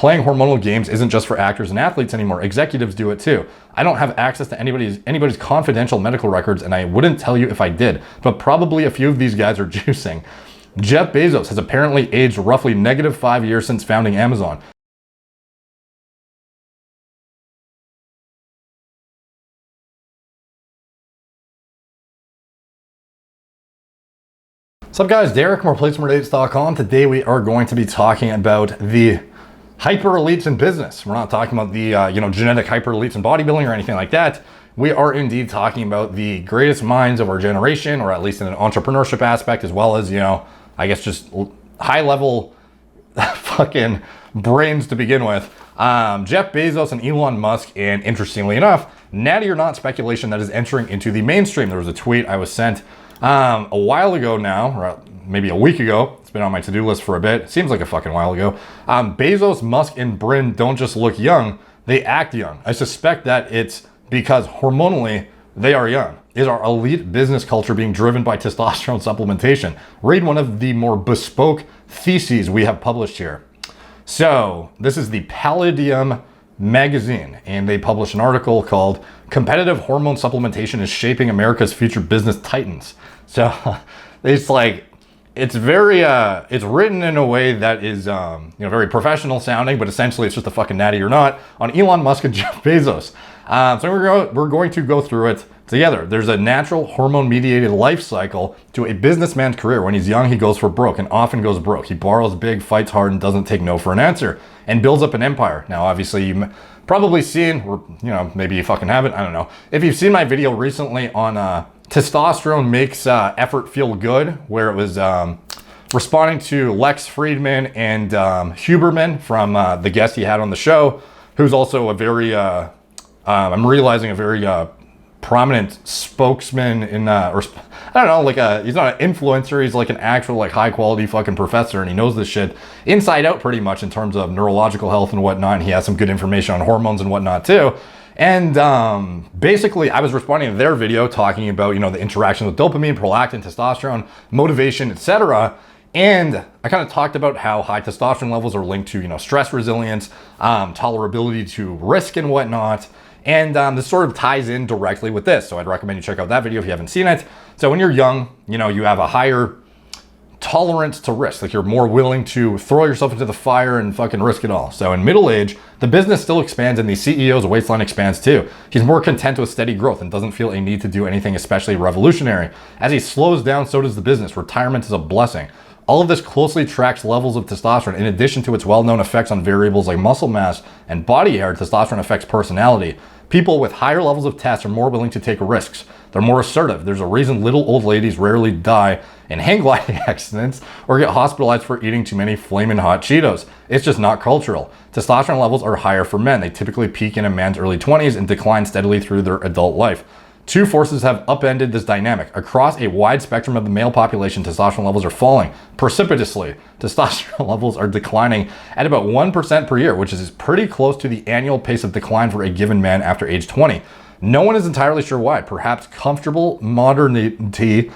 playing hormonal games isn't just for actors and athletes anymore. Executives do it too. I don't have access to anybody's confidential medical records, and I wouldn't tell you if I did, but probably a few of these guys are juicing. Jeff Bezos has apparently aged roughly -5 years since founding Amazon. What's up guys, Derek from replacementdates.com. Today we are going to be talking about the hyper elites in business. We're not talking about the genetic hyper elites in bodybuilding or anything like that. We are indeed talking about the greatest minds of our generation, or at least in an entrepreneurship aspect, as well as, I guess just high level fucking brains to begin with. Jeff Bezos and Elon Musk, and interestingly enough, Natty or not speculation that is entering into the mainstream. There was a tweet I was sent a while ago now, or maybe a week ago. It's been on my to-do list for a bit. Seems like a fucking while ago. Bezos, Musk, and Brin don't just look young, they act young. I suspect that it's because hormonally they are young. Is our elite business culture being driven by testosterone supplementation? Read one of the more bespoke theses we have published here. So this is the Palladium magazine, and they published an article called "Competitive Hormone Supplementation is Shaping America's Future Business Titans." So it's like, it's very it's written in a way that is very professional sounding, but essentially it's just a fucking Natty or not on Elon Musk and Jeff Bezos. So we're going to go through it together. There's a natural hormone mediated life cycle to a businessman's career. When he's young, he goes for broke and often goes broke. He borrows big, fights hard, and doesn't take no for an answer, and builds up an empire. Now, obviously, you've probably seen, or maybe you fucking haven't, I don't know. If you've seen my video recently on testosterone makes effort feel good, where it was responding to Lex Friedman and Huberman from the guest he had on the show, who's also a very, I'm realizing a very prominent spokesman in, or I don't know, like he's not an influencer, he's like an actual like high quality fucking professor, and he knows this shit inside out pretty much in terms of neurological health and whatnot. And he has some good information on hormones and whatnot too. And basically I was responding to their video talking about, the interaction with dopamine, prolactin, testosterone, motivation, etc. And I kind of talked about how high testosterone levels are linked to, stress resilience, tolerability to risk and whatnot. And this sort of ties in directly with this. So I'd recommend you check out that video if you haven't seen it. So when you're young, you have a higher tolerance to risk. Like, you're more willing to throw yourself into the fire and fucking risk it all. So in middle age, the business still expands and the CEO's waistline expands too. He's more content with steady growth and doesn't feel a need to do anything especially revolutionary. As he slows down, so does the business. Retirement is a blessing. All of this closely tracks levels of testosterone. In addition to its well-known effects on variables like muscle mass and body hair, testosterone affects personality. People with higher levels of test are more willing to take risks. They're more assertive. There's a reason little old ladies rarely die in hang gliding accidents or get hospitalized for eating too many flaming hot Cheetos. It's just not cultural. Testosterone levels are higher for men. They typically peak in a man's early 20s and decline steadily through their adult life. Two forces have upended this dynamic. Across a wide spectrum of the male population, testosterone levels are falling precipitously. Testosterone levels are declining at about 1% per year, which is pretty close to the annual pace of decline for a given man after age 20. No one is entirely sure why. Perhaps comfortable modernity,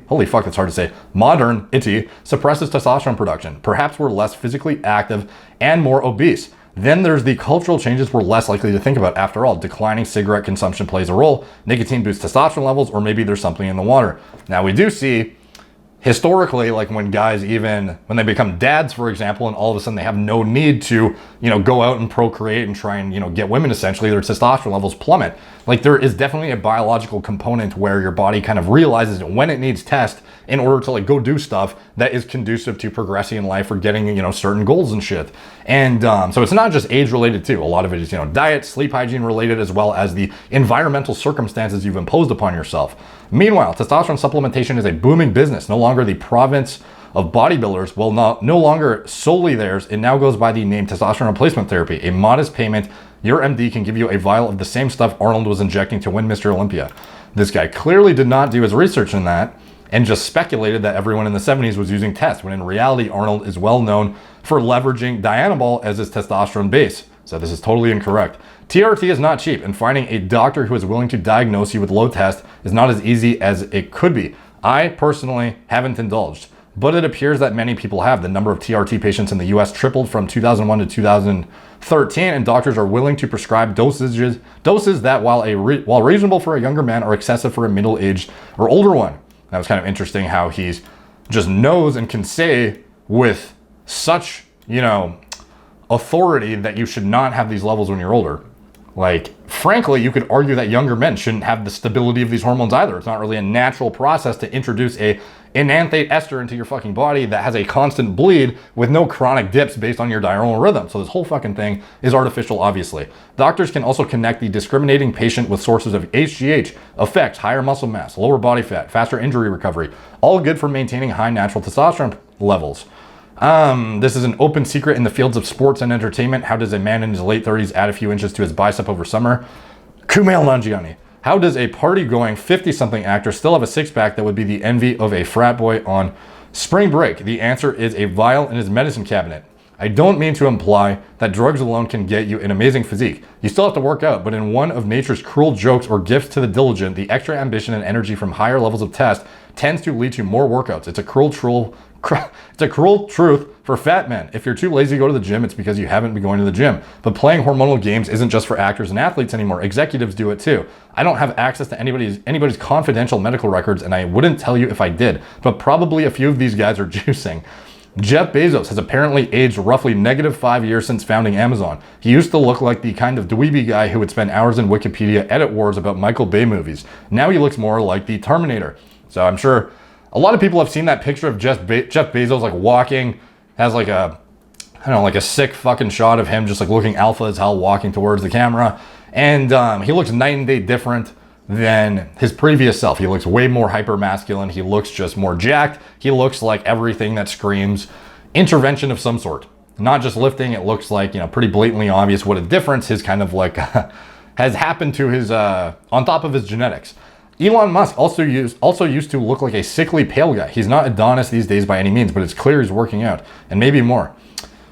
holy fuck, that's hard to say, modernity suppresses testosterone production. Perhaps we're less physically active and more obese. Then there's the cultural changes we're less likely to think about. After all, declining cigarette consumption plays a role. Nicotine boosts testosterone levels, or maybe there's something in the water. Now, we do see historically, like when guys, even when they become dads, for example, and all of a sudden they have no need to, go out and procreate and try and, get women, essentially, their testosterone levels plummet. Like, there is definitely a biological component where your body kind of realizes when it needs test in order to like go do stuff that is conducive to progressing in life or getting, certain goals and shit. And so it's not just age related too. A lot of it is, diet, sleep hygiene related, as well as the environmental circumstances you've imposed upon yourself. Meanwhile, testosterone supplementation is a booming business, no longer the province of bodybuilders. Well, no longer solely theirs. It now goes by the name testosterone replacement therapy. A modest payment, your MD can give you a vial of the same stuff Arnold was injecting to win Mr. Olympia. This guy clearly did not do his research in that and just speculated that everyone in the 70s was using test, when in reality, Arnold is well known for leveraging dianabol as his testosterone base. So this is totally incorrect. TRT is not cheap, and finding a doctor who is willing to diagnose you with low test is not as easy as it could be. I personally haven't indulged. but it appears that many people have. The number of TRT patients in the US tripled from 2001 to 2013, and doctors are willing to prescribe doses that, while reasonable for a younger man, are excessive for a middle-aged or older one. That was kind of interesting how he's just knows and can say with such, authority that you should not have these levels when you're older. Like, frankly, you could argue that younger men shouldn't have the stability of these hormones either. It's not really a natural process to introduce a enanthate ester into your fucking body that has a constant bleed with no chronic dips based on your diurnal rhythm. So this whole fucking thing is artificial, obviously. Doctors can also connect the discriminating patient with sources of HGH, effects, higher muscle mass, lower body fat, faster injury recovery, all good for maintaining high natural testosterone levels. This is an open secret in the fields of sports and entertainment. How does a man in his late 30s add a few inches to his bicep over summer? Kumail Nanjiani. How does a party-going 50-something actor still have a six-pack that would be the envy of a frat boy on spring break? The answer is a vial in his medicine cabinet. I don't mean to imply that drugs alone can get you an amazing physique. You still have to work out, but in one of nature's cruel jokes or gifts to the diligent, the extra ambition and energy from higher levels of test tends to lead to more workouts. It's a cruel truth for fat men. If you're too lazy to go to the gym, it's because you haven't been going to the gym. But playing hormonal games isn't just for actors and athletes anymore. Executives do it too. I don't have access to anybody's confidential medical records, and I wouldn't tell you if I did, but probably a few of these guys are juicing. Jeff Bezos has apparently aged roughly -5 years since founding Amazon. He used to look like the kind of dweeby guy who would spend hours in Wikipedia edit wars about Michael Bay movies. Now he looks more like the Terminator. So I'm sure a lot of people have seen that picture of Jeff Bezos like walking, has like a, like a sick fucking shot of him just like looking alpha as hell walking towards the camera. And he looks night and day different than his previous self. He looks way more hyper masculine. He looks just more jacked. He looks like everything that screams intervention of some sort. Not just lifting, it looks like, pretty blatantly obvious what a difference his kind of like has happened to his, on top of his genetics. Elon Musk also used to look like a sickly pale guy. He's not Adonis these days by any means, but it's clear he's working out, and maybe more.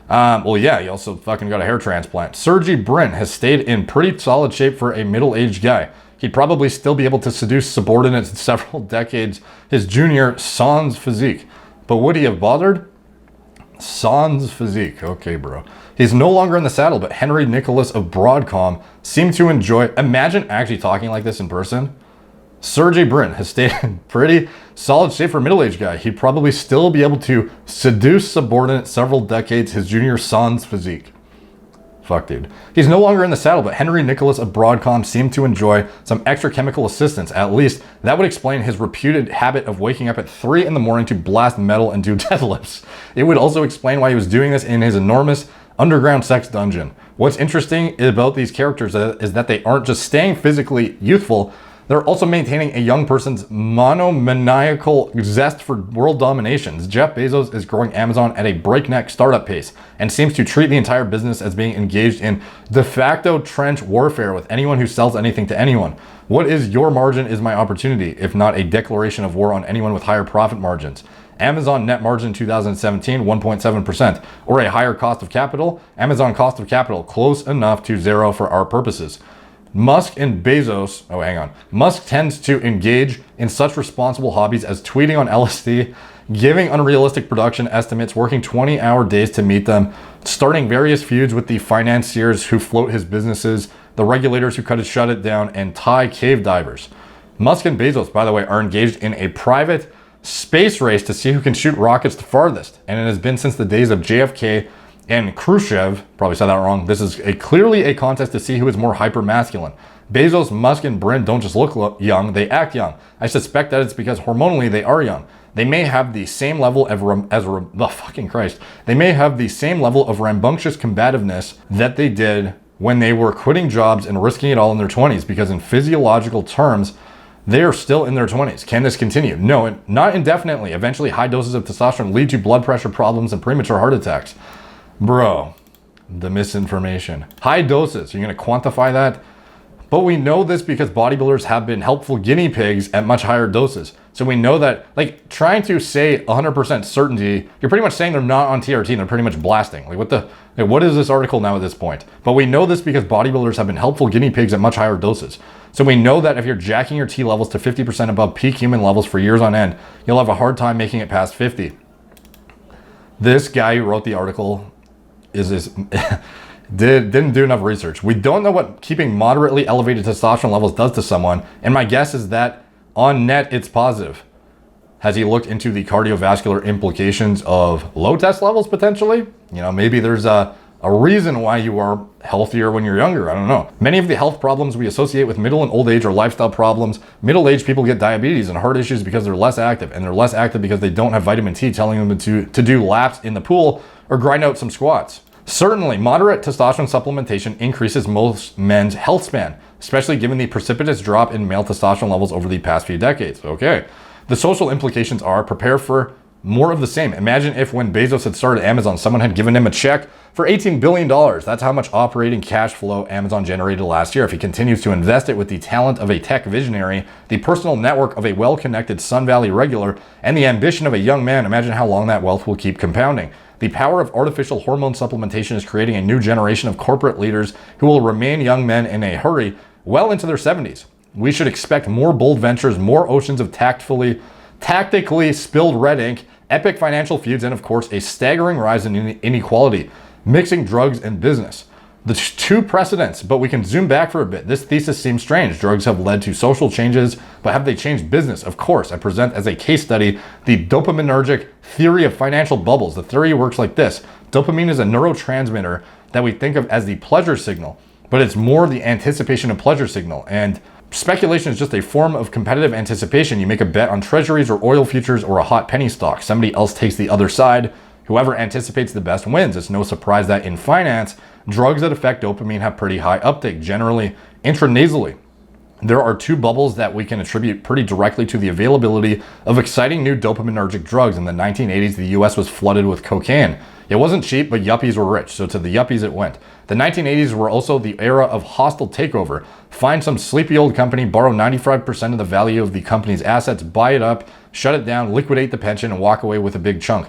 Well, yeah, he also fucking got a hair transplant. Sergey Brin has stayed in pretty solid shape for a middle-aged guy. He'd probably still be able to seduce subordinates in several decades his junior sans physique. But would he have bothered? Sans physique. Okay, bro. He's no longer in the saddle, but Henry Nicholas of Broadcom seemed to enjoy... Imagine actually talking like this in person. Sergey Brin has stayed in pretty solid shape for a middle-aged guy. He'd probably still be able to seduce subordinates several decades his junior sans physique. Fuck, dude. He's no longer in the saddle, but Henry Nicholas of Broadcom seemed to enjoy some extra chemical assistance. At least, that would explain his reputed habit of waking up at 3 in the morning to blast metal and do deadlifts. It would also explain why he was doing this in his enormous underground sex dungeon. What's interesting about these characters is that they aren't just staying physically youthful, they're also maintaining a young person's monomaniacal zest for world domination. Jeff Bezos is growing Amazon at a breakneck startup pace and seems to treat the entire business as being engaged in de facto trench warfare with anyone who sells anything to anyone. What is your margin is my opportunity, if not a declaration of war on anyone with higher profit margins. Amazon net margin in 2017, 1.7%, or a higher cost of capital. Amazon cost of capital, close enough to zero for our purposes. Musk tends to engage in such responsible hobbies as tweeting on LSD, giving unrealistic production estimates, working 20-hour days to meet them, starting various feuds with the financiers who float his businesses, the regulators who shut it down, and Thai cave divers. Musk and Bezos, by the way, are engaged in a private space race to see who can shoot rockets the farthest, and it has been since the days of JFK and Khrushchev. Probably said that wrong. This is clearly a contest to see who is more hyper-masculine. Bezos, Musk, and Brin don't just look young, they act young. I suspect that it's because hormonally they are young. They may have the same level of They may have the same level of rambunctious combativeness that they did when they were quitting jobs and risking it all in their 20s, because in physiological terms, they are still in their 20s. Can this continue? No, not indefinitely. Eventually, high doses of testosterone lead to blood pressure problems and premature heart attacks. Bro, the misinformation. High doses, you're going to quantify that? But we know this because bodybuilders have been helpful guinea pigs at much higher doses. So we know that, like, trying to say 100% certainty, you're pretty much saying they're not on TRT and they're pretty much blasting. Like, what is this article now at this point? But we know this because bodybuilders have been helpful guinea pigs at much higher doses. So we know that if you're jacking your T levels to 50% above peak human levels for years on end, you'll have a hard time making it past 50. This guy who wrote the article didn't do enough research. We don't know what keeping moderately elevated testosterone levels does to someone, and my guess is that on net it's positive. Has he looked into the cardiovascular implications of low test levels potentially? Maybe there's a reason why you are healthier when you're younger. I don't know. Many of the health problems we associate with middle and old age are lifestyle problems. Middle-aged people get diabetes and heart issues because they're less active, and they're less active because they don't have vitamin T telling them to do laps in the pool or grind out some squats. Certainly, moderate testosterone supplementation increases most men's health span, especially given the precipitous drop in male testosterone levels over the past few decades. Okay. The social implications are prepare for more of the same. Imagine if when Bezos had started Amazon, someone had given him a check for $18 billion. That's how much operating cash flow Amazon generated last year. If he continues to invest it with the talent of a tech visionary, the personal network of a well-connected Sun Valley regular, and the ambition of a young man, imagine how long that wealth will keep compounding. The power of artificial hormone supplementation is creating a new generation of corporate leaders who will remain young men in a hurry well into their 70s. We should expect more bold ventures, more oceans of tactically spilled red ink, epic financial feuds, and of course, a staggering rise in inequality, mixing drugs and business. The two precedents, but we can zoom back for a bit. This thesis seems strange. Drugs have led to social changes, but have they changed business? Of course. I present as a case study the dopaminergic theory of financial bubbles. The theory works like this. Dopamine is a neurotransmitter that we think of as the pleasure signal, but it's more the anticipation of pleasure signal. And speculation is just a form of competitive anticipation. You make a bet on treasuries or oil futures or a hot penny stock. Somebody else takes the other side. Whoever anticipates the best wins. It's no surprise that in finance, drugs that affect dopamine have pretty high uptake, generally intranasally. There are two bubbles that we can attribute pretty directly to the availability of exciting new dopaminergic drugs. In the 1980s, the US was flooded with cocaine. It wasn't cheap, but yuppies were rich, so to the yuppies it went. The 1980s were also the era of hostile takeover. Find some sleepy old company, borrow 95% of the value of the company's assets, buy it up, shut it down, liquidate the pension, and walk away with a big chunk.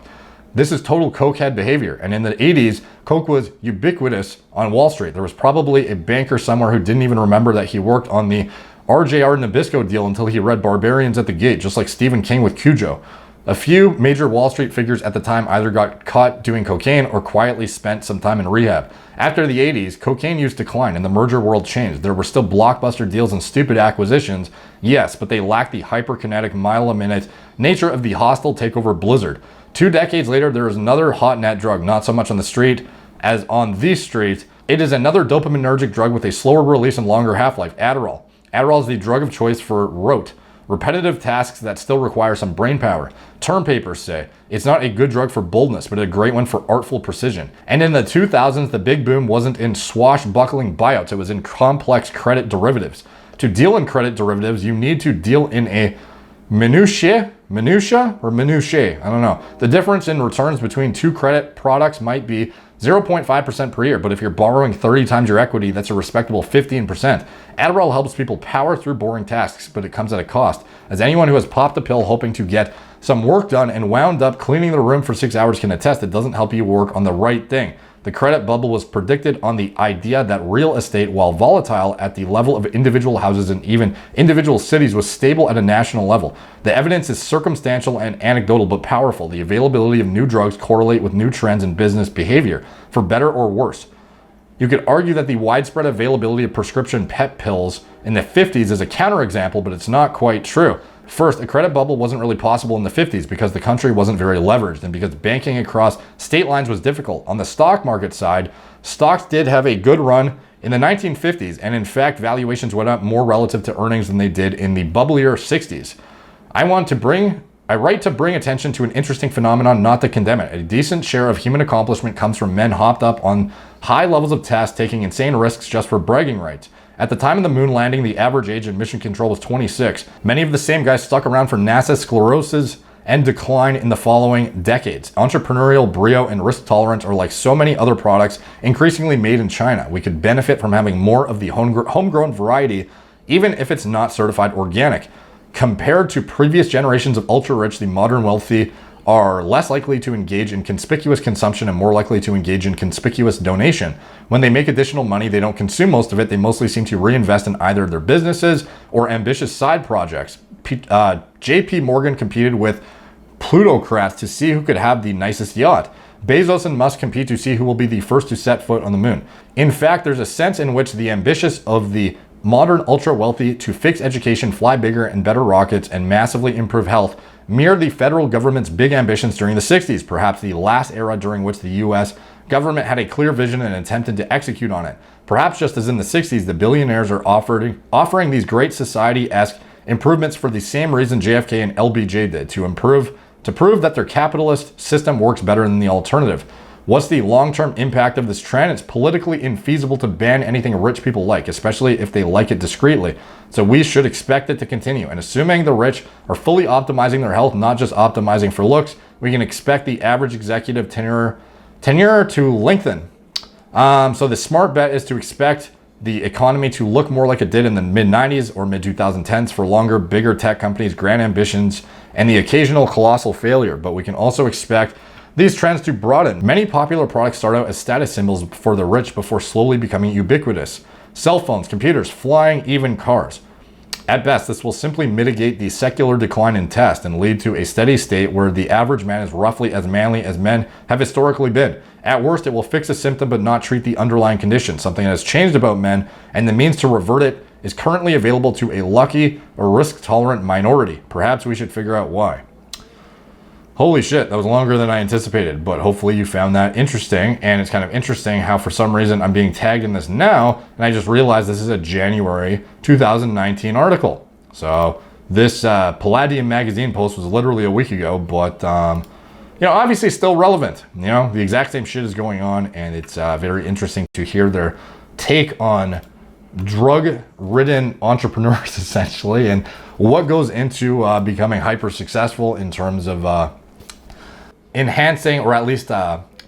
This is total cokehead behavior. And in the 80s, coke was ubiquitous on Wall Street. There was probably a banker somewhere who didn't even remember that he worked on the RJR Nabisco deal until he read Barbarians at the Gate, just like Stephen King with Cujo. A few major Wall Street figures at the time either got caught doing cocaine or quietly spent some time in rehab. After the 80s, cocaine use declined and the merger world changed. There were still blockbuster deals and stupid acquisitions, yes, but they lacked the hyperkinetic, mile-a-minute nature of the hostile takeover blizzard. 2 decades later, there is another hot net drug, not so much on the street as on the street. It is another dopaminergic drug with a slower release and longer half-life, Adderall. Adderall is the drug of choice for rote, repetitive tasks that still require some brain power. Term papers say it's not a good drug for boldness, but a great one for artful precision. And in the 2000s, the big boom wasn't in swashbuckling buyouts, it was in complex credit derivatives. To deal in credit derivatives, you need to deal in a minutia, I don't know. The difference in returns between two credit products might be 0.5% per year, but if you're borrowing 30 times your equity, that's a respectable 15%. Adderall helps people power through boring tasks, but it comes at a cost. As anyone who has popped a pill hoping to get some work done and wound up cleaning the room for 6 hours can attest, it doesn't help you work on the right thing. The credit bubble was predicted on the idea that real estate, while volatile at the level of individual houses and even individual cities, was stable at a national level. The evidence is circumstantial and anecdotal, but powerful. The availability of new drugs correlate with new trends in business behavior, for better or worse. You could argue that the widespread availability of prescription pet pills in the 50s is a counterexample, but it's not quite true. First, a credit bubble wasn't really possible in the 50s because the country wasn't very leveraged and because banking across state lines was difficult. On the stock market side, stocks did have a good run in the 1950s, and in fact, valuations went up more relative to earnings than they did in the bubblier 60s. I write to bring attention to an interesting phenomenon, not to condemn it. A decent share of human accomplishment comes from men hopped up on high levels of tasks, taking insane risks just for bragging rights. At the time of the moon landing, the average age in mission control was 26. Many of the same guys stuck around for NASA sclerosis and decline in the following decades. Entrepreneurial brio and risk tolerance are like so many other products increasingly made in China. We could benefit from having more of the homegrown variety, even if it's not certified organic. Compared to previous generations of ultra-rich, the modern wealthy are less likely to engage in conspicuous consumption and more likely to engage in conspicuous donation. When they make additional money, they don't consume most of it. They mostly seem to reinvest in either their businesses or ambitious side projects. JP Morgan competed with plutocrats to see who could have the nicest yacht. Bezos and Musk compete to see who will be the first to set foot on the moon. In fact, there's a sense in which the ambitious of the modern ultra-wealthy to fix education, fly bigger and better rockets, and massively improve health mirror the federal government's big ambitions during the 60s, perhaps the last era during which the US government had a clear vision and attempted to execute on it. Perhaps just as in the 60s, the billionaires are offering these great society-esque improvements for the same reason JFK and LBJ did, to prove that their capitalist system works better than the alternative. What's the long-term impact of this trend? It's politically infeasible to ban anything rich people like, especially if they like it discreetly. So we should expect it to continue. And assuming the rich are fully optimizing their health, not just optimizing for looks, we can expect the average executive tenure to lengthen. So the smart bet is to expect the economy to look more like it did in the mid-90s or mid-2010s for longer, bigger tech companies, grand ambitions, and the occasional colossal failure. But we can also expect these trends to broaden. Many popular products start out as status symbols for the rich before slowly becoming ubiquitous. Cell phones, computers, flying, even cars. At best, this will simply mitigate the secular decline in test and lead to a steady state where the average man is roughly as manly as men have historically been. At worst, it will fix a symptom but not treat the underlying condition, something that has changed about men, and the means to revert it is currently available to a lucky or risk-tolerant minority. Perhaps we should figure out why. Holy shit, that was longer than I anticipated, but hopefully you found that interesting. And it's kind of interesting how for some reason I'm being tagged in this now, and I just realized this is a January 2019 article. So this Palladium magazine post was literally a week ago, but obviously still relevant. The exact same shit is going on, and it's very interesting to hear their take on drug-ridden entrepreneurs, essentially, and what goes into becoming hyper successful in terms of enhancing or at least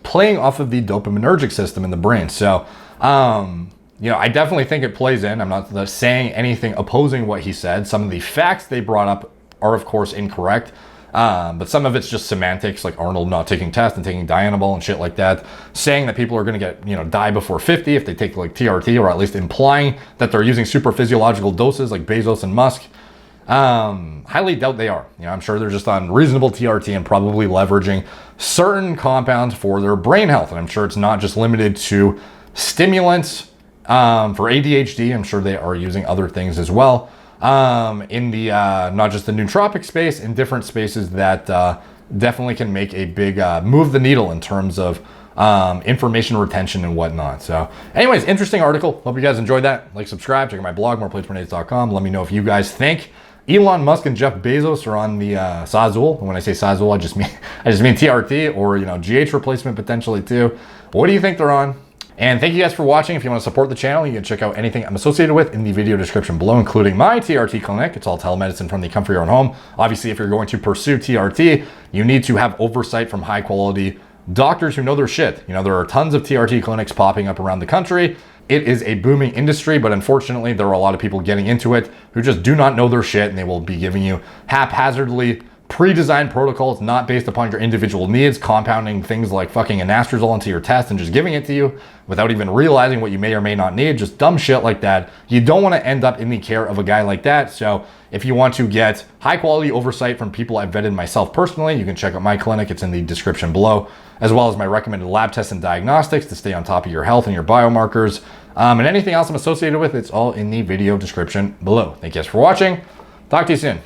playing off of the dopaminergic system in the brain. So, I definitely think it plays in. I'm not saying anything opposing what he said. Some of the facts they brought up are, of course, incorrect. But some of it's just semantics, like Arnold not taking tests and taking Dianabol and shit like that, saying that people are going to get, die before 50 if they take like TRT, or at least implying that they're using super physiological doses like Bezos and Musk. Highly doubt they are. I'm sure they're just on reasonable TRT and probably leveraging certain compounds for their brain health. And I'm sure it's not just limited to stimulants for ADHD. I'm sure they are using other things as well. In the not just the nootropic space, in different spaces that definitely can make a big move the needle in terms of information retention and whatnot. So anyways, interesting article. Hope you guys enjoyed that. Like, subscribe, check out my blog, moreplatesmorenades.com. Let me know if you guys think Elon Musk and Jeff Bezos are on the Sazul. And when I say Sazul, I just mean TRT or GH replacement potentially too. What do you think they're on? And thank you guys for watching. If you want to support the channel, you can check out anything I'm associated with in the video description below, including my TRT clinic. It's all telemedicine from the comfort of your own home. Obviously, if you're going to pursue TRT, you need to have oversight from high quality doctors who know their shit. There are tons of TRT clinics popping up around the country. It is a booming industry, but unfortunately, there are a lot of people getting into it who just do not know their shit, and they will be giving you haphazardly pre-designed protocols not based upon your individual needs, compounding things like fucking anastrozole into your test and just giving it to you without even realizing what you may or may not need, just dumb shit like that. You don't want to end up in the care of a guy like that. So if you want to get high quality oversight from people I've vetted myself personally, you can check out my clinic. It's in the description below, as well as my recommended lab tests and diagnostics to stay on top of your health and your biomarkers. And anything else I'm associated with, it's all in the video description below. Thank you guys for watching. Talk to you soon.